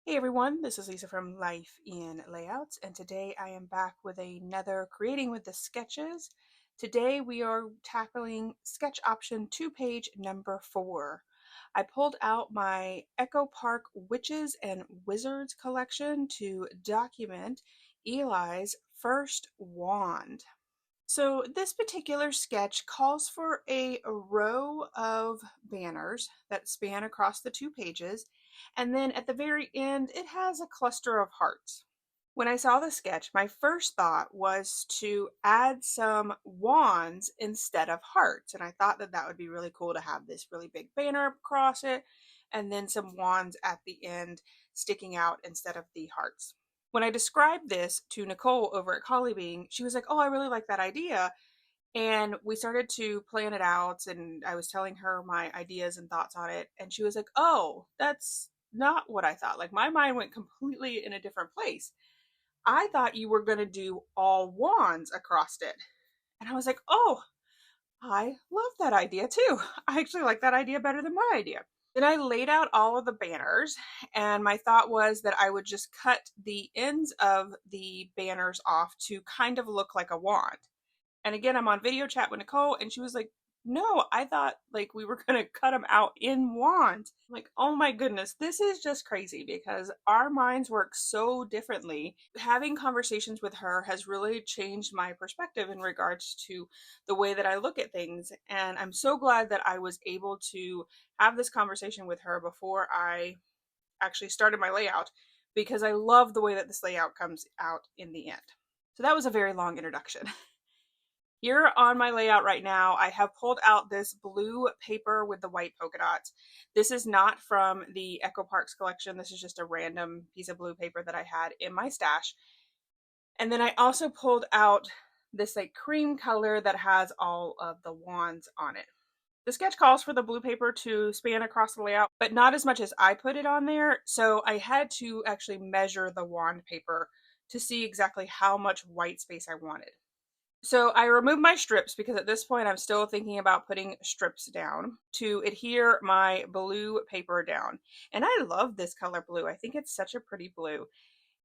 Hey everyone, this is Lisa from Life in Layouts, and today I am back with another Creating with the Sketches. Today we are tackling sketch option 2-page number 4. I pulled out my Echo Park Witches and Wizards collection to document Eli's first wand. So this particular sketch calls for a row of banners that span across the 2 pages, and then at the very end it has a cluster of hearts. When I saw the sketch, my first thought was to add some wands instead of hearts, and I thought that that would be really cool to have this really big banner across it and then some wands at the end sticking out instead of the hearts. When I described this to Nicole over at Collie Being, she was like, "Oh, I really like that idea." And we started to plan it out, and I was telling her my ideas and thoughts on it. And she was like, "Oh, that's not what I thought. Like, my mind went completely in a different place. I thought you were going to do all wands across it." And I was like, "Oh, I love that idea too. I actually like that idea better than my idea." Then I laid out all of the banners, and my thought was that I would just cut the ends of the banners off to kind of look like a wand. And again, I'm on video chat with Nicole, and she was like, "No, I thought like we were gonna cut them out in wands." I'm like, oh my goodness, this is just crazy because our minds work so differently. Having conversations with her has really changed my perspective in regards to the way that I look at things. And I'm so glad that I was able to have this conversation with her before I actually started my layout, because I love the way that this layout comes out in the end. So that was a very long introduction. Here on my layout right now, I have pulled out this blue paper with the white polka dots. This is not from the Echo Parks collection. This is just a random piece of blue paper that I had in my stash. And then I also pulled out this like cream color that has all of the wands on it. The sketch calls for the blue paper to span across the layout, but not as much as I put it on there. So I had to actually measure the wand paper to see exactly how much white space I wanted. So I removed my strips because at this point I'm still thinking about putting strips down to adhere my blue paper down. And I love this color blue. I think it's such a pretty blue.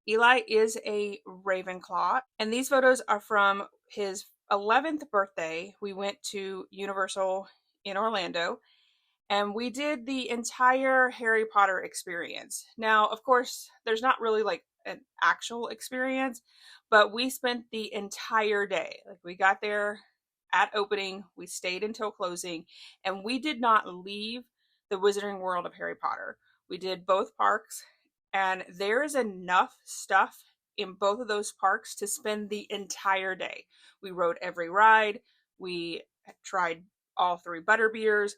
Eli is a Ravenclaw, and these photos are from his 11th birthday. We went to Universal in Orlando, and we did the entire Harry Potter experience. Now, of course, there's not really like an actual experience, but we spent the entire day. Like, we got there at opening, we stayed until closing, and we did not leave the Wizarding World of Harry Potter. We did both parks, and there is enough stuff in both of those parks to spend the entire day. We rode every ride, we tried all 3 butterbeers,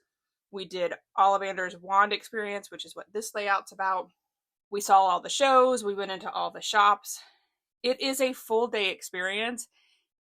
we did Ollivander's wand experience, which is what this layout's about. We saw all the shows, we went into all the shops. It is a full day experience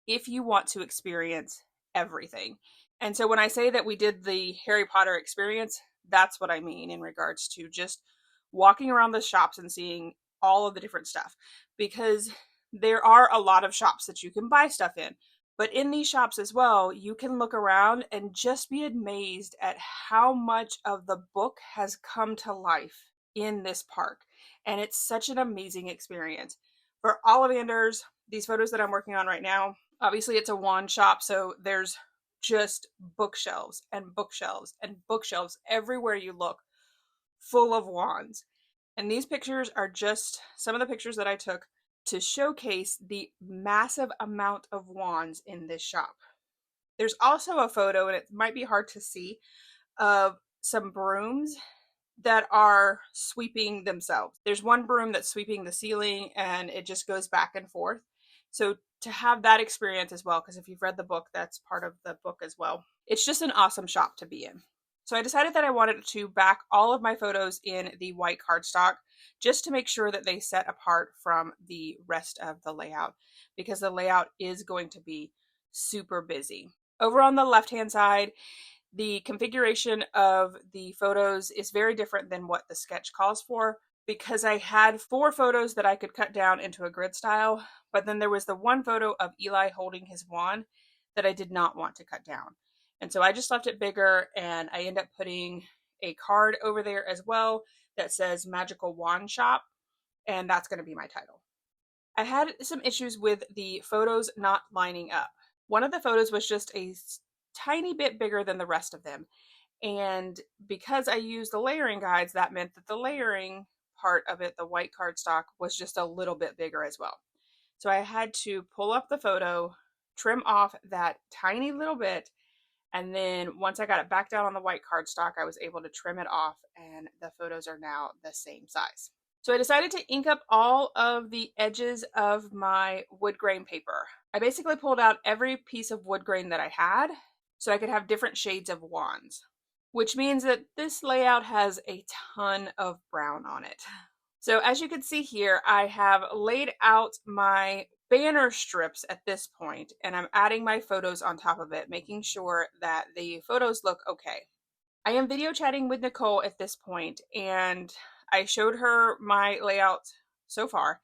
if you want to experience everything. And so when I say that we did the Harry Potter experience, that's what I mean in regards to just walking around the shops and seeing all of the different stuff, because there are a lot of shops that you can buy stuff in. But in these shops as well, you can look around and just be amazed at how much of the book has come to life in this park. And it's such an amazing experience. For Ollivanders, these photos that I'm working on right now, obviously it's a wand shop, so there's just bookshelves and bookshelves and bookshelves everywhere you look, full of wands. And these pictures are just some of the pictures that I took to showcase the massive amount of wands in this shop. There's also a photo, and it might be hard to see, of some brooms that are sweeping themselves. There's one broom that's sweeping the ceiling, and it just goes back and forth. So to have that experience as well, because if you've read the book, that's part of the book as well. It's just an awesome shop to be in. So I decided that I wanted to back all of my photos in the white cardstock just to make sure that they set apart from the rest of the layout, because the layout is going to be super busy. Over on the left-hand side, the configuration of the photos is very different than what the sketch calls for, because I had 4 photos that I could cut down into a grid style, but then there was the one photo of Eli holding his wand that I did not want to cut down. And so I just left it bigger, and I end up putting a card over there as well that says Magical Wand Shop. and that's going to be my title. I had some issues with the photos not lining up. One of the photos was just a tiny bit bigger than the rest of them. And because I used the layering guides, that meant that the layering part of it, the white cardstock, was just a little bit bigger as well. So I had to pull up the photo, trim off that tiny little bit, and then once I got it back down on the white cardstock, I was able to trim it off, and the photos are now the same size. So I decided to ink up all of the edges of my wood grain paper. I basically pulled out every piece of wood grain that I had so I could have different shades of wands, which means that this layout has a ton of brown on it. So as you can see here, I have laid out my banner strips at this point, and I'm adding my photos on top of it, making sure that the photos look okay. I am video chatting with Nicole at this point, and I showed her my layout so far,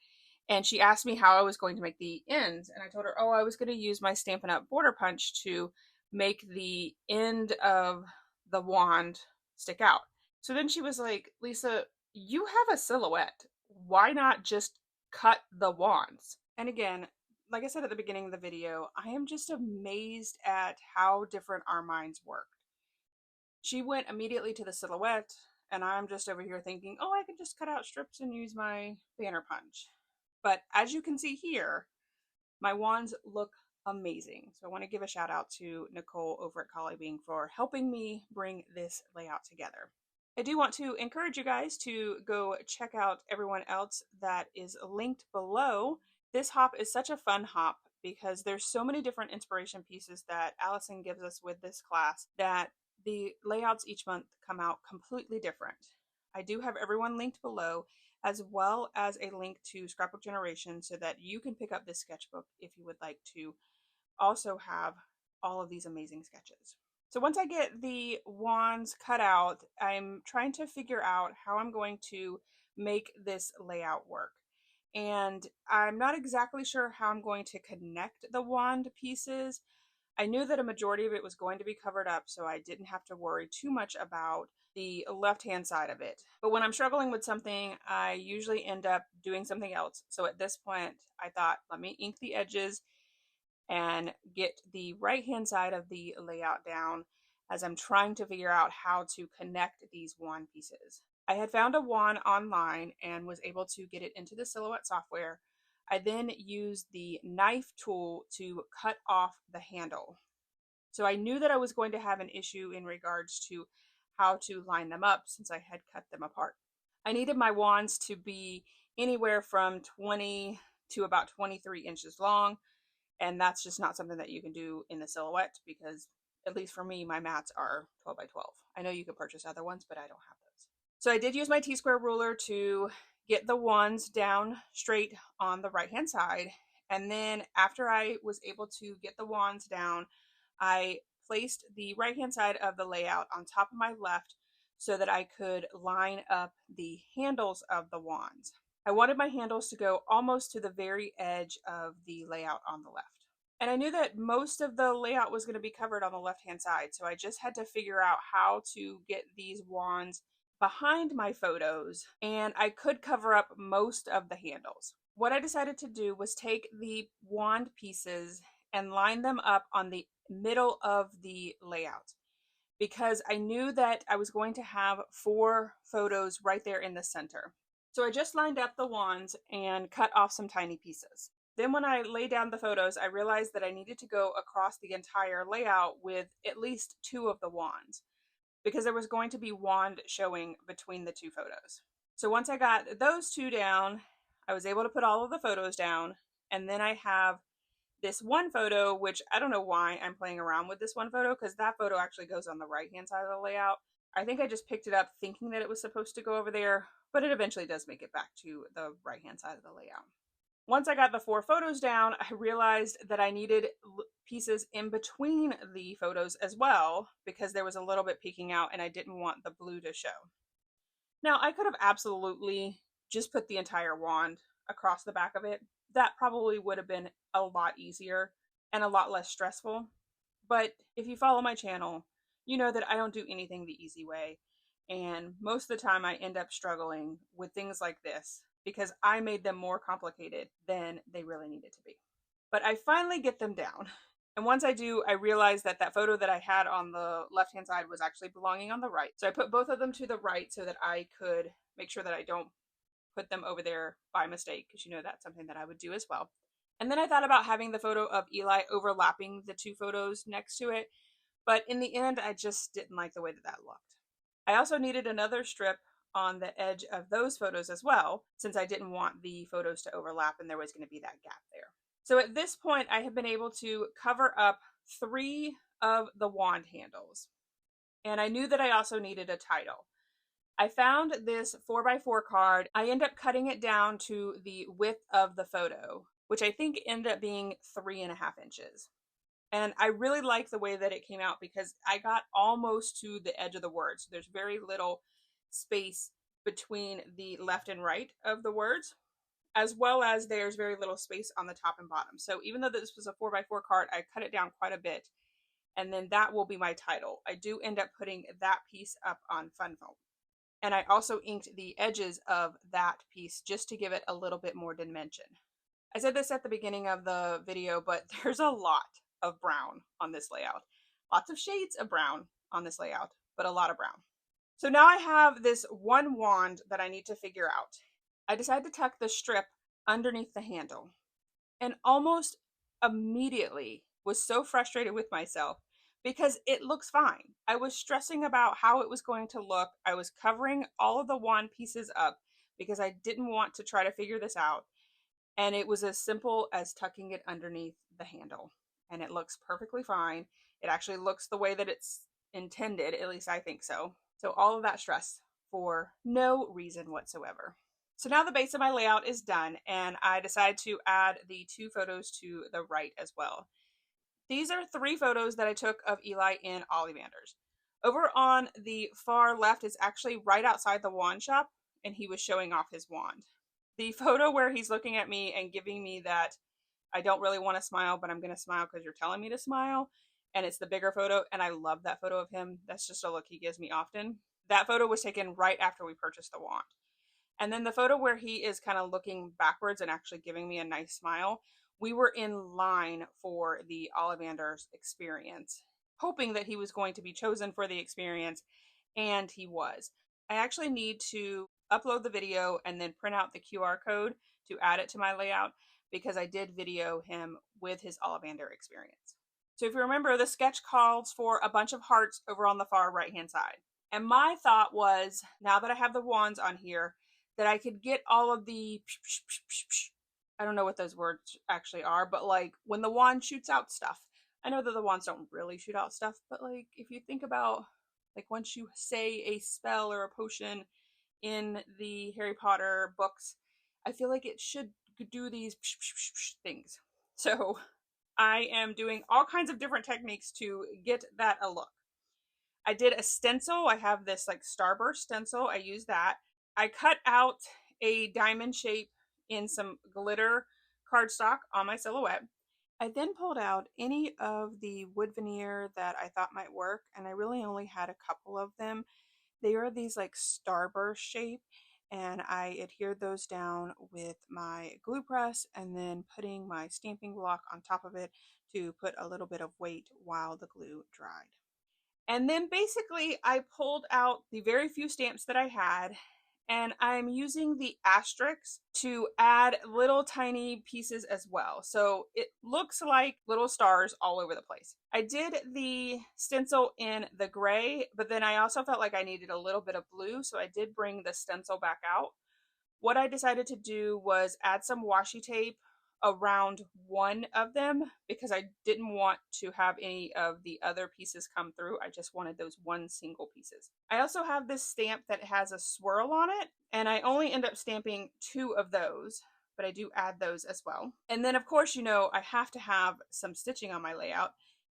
and she asked me how I was going to make the ends, and I told her, oh, I was going to use my Stampin' Up! Border punch to make the end of the wand stick out. So then she was like, Lisa, you have a silhouette. Why not just cut the wands? And again, like I said at the beginning of the video, I am just amazed at how different our minds work. She went immediately to the silhouette, and I'm just over here thinking, oh, I can just cut out strips and use my banner punch. But as you can see here, my wands look amazing. So I want to give a shout out to Nicole over at Collie Bean for helping me bring this layout together. I do want to encourage you guys to go check out everyone else that is linked below. This hop is such a fun hop because there's so many different inspiration pieces that Allison gives us with this class that the layouts each month come out completely different. I do have everyone linked below, as well as a link to Scrapbook Generation so that you can pick up this sketchbook if you would like to also have all of these amazing sketches. So once I get the wands cut out, I'm trying to figure out how I'm going to make this layout work. And I'm not exactly sure how I'm going to connect the wand pieces. I knew that a majority of it was going to be covered up, so I didn't have to worry too much about the left-hand side of it. But when I'm struggling with something, I usually end up doing something else. So at this point, I thought, let me ink the edges and get the right-hand side of the layout down as I'm trying to figure out how to connect these wand pieces. I had found a wand online and was able to get it into the Silhouette software. I then used the knife tool to cut off the handle. So I knew that I was going to have an issue in regards to how to line them up since I had cut them apart. I needed my wands to be anywhere from 20 to about 23 inches long, and that's just not something that you can do in the Silhouette because, at least for me, my mats are 12 by 12. I know you can purchase other ones, but I don't have those. So I did use my T-square ruler to get the wands down straight on the right-hand side. And then after I was able to get the wands down, I placed the right-hand side of the layout on top of my left so that I could line up the handles of the wands. I wanted my handles to go almost to the very edge of the layout on the left. And I knew that most of the layout was going to be covered on the left-hand side, so I just had to figure out how to get these wands behind my photos, and I could cover up most of the handles. What I decided to do was take the wand pieces and line them up on the middle of the layout because I knew that I was going to have 4 photos right there in the center. So I just lined up the wands and cut off some tiny pieces. Then when I laid down the photos, I realized that I needed to go across the entire layout with at least 2 of the wands because there was going to be wand showing between the 2 photos. So once I got those 2 down, I was able to put all of the photos down, and then I have this one photo, which I don't know why I'm playing around with this one photo because that photo actually goes on the right-hand side of the layout. I think I just picked it up thinking that it was supposed to go over there, but it eventually does make it back to the right-hand side of the layout. Once I got the 4 photos down, I realized that I needed pieces in between the photos as well because there was a little bit peeking out and I didn't want the blue to show. Now, I could have absolutely just put the entire wand across the back of it. That probably would have been a lot easier and a lot less stressful. But if you follow my channel, you know that I don't do anything the easy way. And most of the time I end up struggling with things like this because I made them more complicated than they really needed to be. But I finally get them down. And once I do, I realize that that photo that I had on the left-hand side was actually belonging on the right. So I put both of them to the right so that I could make sure that I don't put them over there by mistake, because you know that's something that I would do as well. And then I thought about having the photo of Eli overlapping the two photos next to it, but in the end, I just didn't like the way that that looked. I also needed another strip on the edge of those photos as well, since I didn't want the photos to overlap and there was going to be that gap there. So at this point, I have been able to cover up 3 of the wand handles. And I knew that I also needed a title. I found this 4x4 card. I end up cutting it down to the width of the photo, which I think ended up being 3.5 inches. And I really like the way that it came out because I got almost to the edge of the words. There's very little space between the left and right of the words, as well as there's very little space on the top and bottom. So even though this was a 4x4 card, I cut it down quite a bit. And then that will be my title. I do end up putting that piece up on Fun Foam. And I also inked the edges of that piece just to give it a little bit more dimension. I said this at the beginning of the video, but there's a lot of brown on this layout. Lots of shades of brown on this layout, but a lot of brown. So now I have this one wand that I need to figure out. I decided to tuck the strip underneath the handle, and almost immediately was so frustrated with myself because it looks fine. I was stressing about how it was going to look. I was covering all of the wand pieces up because I didn't want to try to figure this out. And it was as simple as tucking it underneath the handle. And it looks perfectly fine. It actually looks the way that it's intended, at least I think so. So all of that stress for no reason whatsoever. So now the base of my layout is done, and I decided to add the 2 photos to the right as well. These are 3 photos that I took of Eli in Ollivanders. Over on the far left is actually right outside the wand shop, and he was showing off his wand. The photo where he's looking at me and giving me that I don't really want to smile, but I'm going to smile because you're telling me to smile, and it's the bigger photo, and I love that photo of him. That's just a look he gives me often. That photo was taken right after we purchased the wand. And then the photo where he is kind of looking backwards and actually giving me a nice smile, we were in line for the Ollivanders experience, hoping that he was going to be chosen for the experience, and he was. I actually need to upload the video and then print out the QR code to add it to my layout because I did video him with his Ollivander experience. So if you remember, the sketch calls for a bunch of hearts over on the far right hand side. And my thought was, now that I have the wands on here, that I could get all of the, I don't know what those words actually are, but like when the wand shoots out stuff. I know that the wands don't really shoot out stuff, but like if you think about like once you say a spell or a potion in the Harry Potter books, I feel like it should do these things. So I am doing all kinds of different techniques to get that a look. I did a stencil. I have this like starburst stencil. I use that. I cut out a diamond shape in some glitter cardstock on my silhouette. I then pulled out any of the wood veneer that I thought might work, and I really only had a couple of them. They are these like starburst shape, and I adhered those down with my glue press and then putting my stamping block on top of it to put a little bit of weight while the glue dried. And then basically I pulled out the very few stamps that I had, and I'm using the asterisks to add little tiny pieces as well. So it looks like little stars all over the place. I did the stencil in the gray, but then I also felt like I needed a little bit of blue, so I did bring the stencil back out. What I decided to do was add some washi tape around one of them because I didn't want to have any of the other pieces come through. I just wanted those one single pieces. I also have this stamp that has a swirl on it, and I only end up stamping 2 of those, but I do add those as well. And then of course, you know, I have to have some stitching on my layout.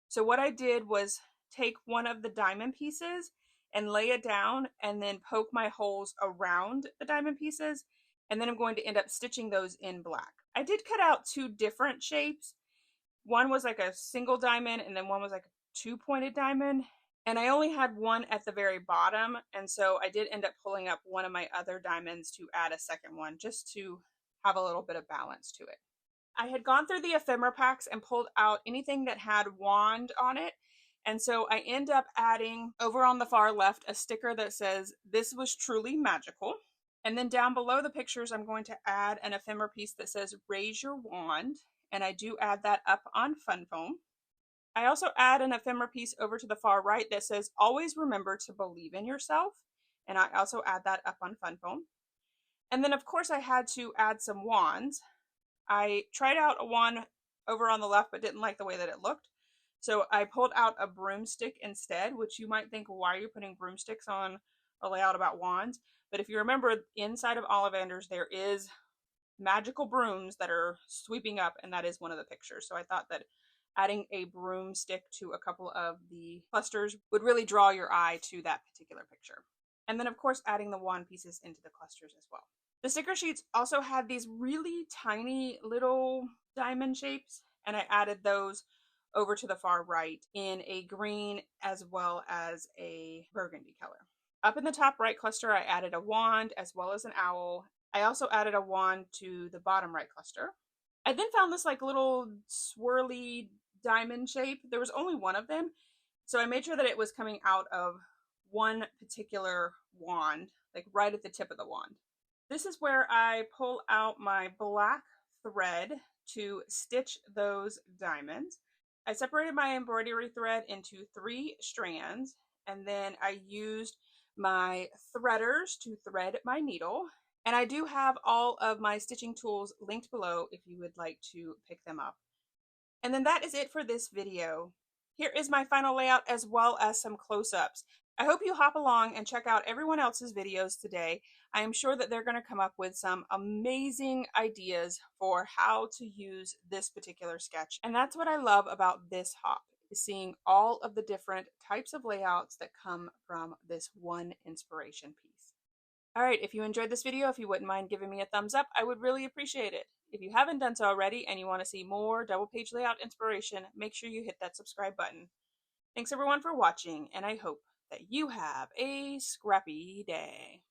So what I did was take one of the diamond pieces and lay it down and then poke my holes around the diamond pieces. And then I'm going to end up stitching those in black. I did cut out 2 different shapes. One was like a single diamond, and then one was like a 2-pointed diamond. And I only had one at the very bottom, and so I did end up pulling up one of my other diamonds to add a second one just to have a little bit of balance to it. I had gone through the ephemera packs and pulled out anything that had wand on it. And so I end up adding over on the far left a sticker that says, "This was truly magical." And then down below the pictures, I'm going to add an ephemera piece that says, "Raise your wand." And I do add that up on Fun Foam. I also add an ephemera piece over to the far right that says, "Always remember to believe in yourself." And I also add that up on Fun Foam. And then of course I had to add some wands. I tried out a wand over on the left, but didn't like the way that it looked. So I pulled out a broomstick instead, which you might think, why are you putting broomsticks on a layout about wands? But if you remember, inside of Ollivanders, there is magical brooms that are sweeping up, and that is one of the pictures. So I thought that adding a broomstick to a couple of the clusters would really draw your eye to that particular picture. And then of course adding the wand pieces into the clusters as well. The sticker sheets also had these really tiny little diamond shapes, and I added those over to the far right in a green as well as a burgundy color. Up in the top right cluster, I added a wand as well as an owl. I also added a wand to the bottom right cluster. I then found this like little swirly diamond shape. There was only one of them, so I made sure that it was coming out of one particular wand, like right at the tip of the wand. This is where I pull out my black thread to stitch those diamonds. I separated my embroidery thread into 3 strands, and then I used my threaders to thread my needle. And I do have all of my stitching tools linked below if you would like to pick them up. And then that is it for this video. Here is my final layout as well as some close-ups. I hope you hop along and check out everyone else's videos today. I am sure that they're going to come up with some amazing ideas for how to use this particular sketch. And that's what I love about this hop, is seeing all of the different types of layouts that come from this one inspiration piece. All right, if you enjoyed this video, if you wouldn't mind giving me a thumbs up, I would really appreciate it. If you haven't done so already and you want to see more double page layout inspiration, make sure you hit that subscribe button. Thanks everyone for watching, and I hope that you have a scrappy day.